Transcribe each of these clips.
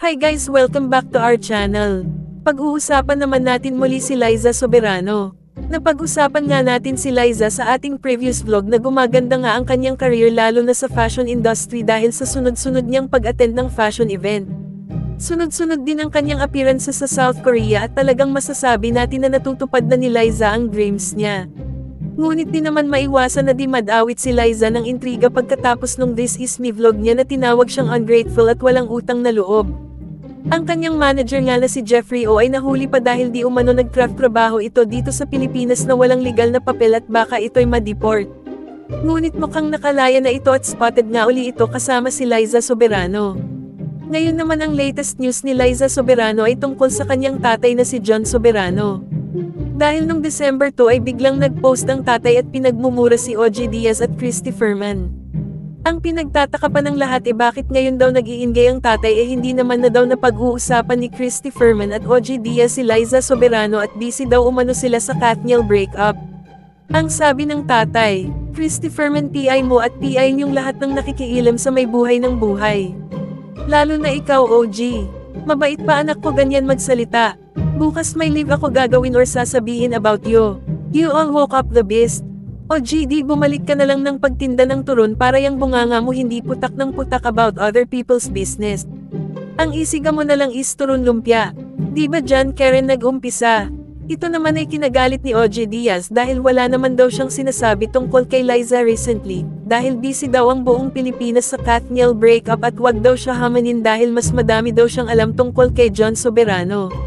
Hi guys, welcome back to our channel. Pag-uusapan naman natin muli si Liza Soberano. Napag-usapan nga natin si Liza sa ating previous vlog na gumaganda nga ang kanyang career lalo na sa fashion industry dahil sa sunod-sunod niyang pag-attend ng fashion event. Sunod-sunod din ang kanyang appearances sa South Korea at talagang masasabi natin na natutupad na ni Liza ang dreams niya. Ngunit di naman maiwasan na di madawit si Liza ng intriga pagkatapos nung This Is Me vlog niya na tinawag siyang ungrateful at walang utang na loob. Ang kanyang manager nga na si Jeffrey O ay nahuli pa dahil di umano nag-craft trabaho ito dito sa Pilipinas na walang legal na papel at baka ito'y ma-deport. Ngunit mukhang nakalaya na ito at spotted nga uli ito kasama si Liza Soberano. Ngayon naman ang latest news ni Liza Soberano ay tungkol sa kanyang tatay na si John Soberano. Dahil nung December 2 ay biglang nag-post ang tatay at pinagmumura si OG Diaz at Christy Ferman. Ang pinagtataka pa ng lahat bakit ngayon daw nag-iingay ang tatay hindi naman na daw napag-uusapan ni Christy Ferman at OG Diaz si Liza Soberano at busy daw umano sila sa Katniel breakup. Ang sabi ng tatay, Christy Ferman PI mo at PI niyong lahat ng nakikialam sa may buhay ng buhay. Lalo na ikaw OG. Mabait pa anak ko ganyan magsalita. Bukas may live ako gagawin or sasabihin about you. You all woke up the beast. O GD bumalik ka na lang ng pagtinda ng turon para yung bunganga mo hindi putak ng putak about other people's business. Ang isiga mo na lang is turon lumpia. Di ba dyan Karen nag-umpisa? Ito naman ay kinagalit ni OG Diaz dahil wala naman daw siyang sinasabi tungkol kay Liza recently, dahil busy daw ang buong Pilipinas sa Katniel breakup at wag daw siya hamanin dahil mas madami daw siyang alam tungkol kay John Soberano.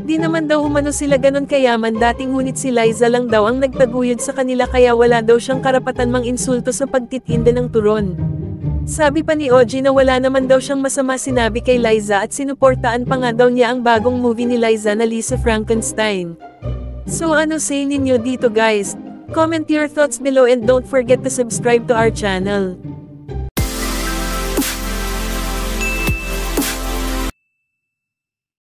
Di naman daw umano sila ganon kayaman dating ngunit si Liza lang daw ang nagtaguyod sa kanila kaya wala daw siyang karapatan mang-insulto sa pagtitinda ng turon. Sabi pa ni OG na wala naman daw siyang masama sinabi kay Liza at sinuportaan pa nga daw niya ang bagong movie ni Liza na Lisa Frankenstein. So ano say ninyo dito guys? Comment your thoughts below and don't forget to subscribe to our channel.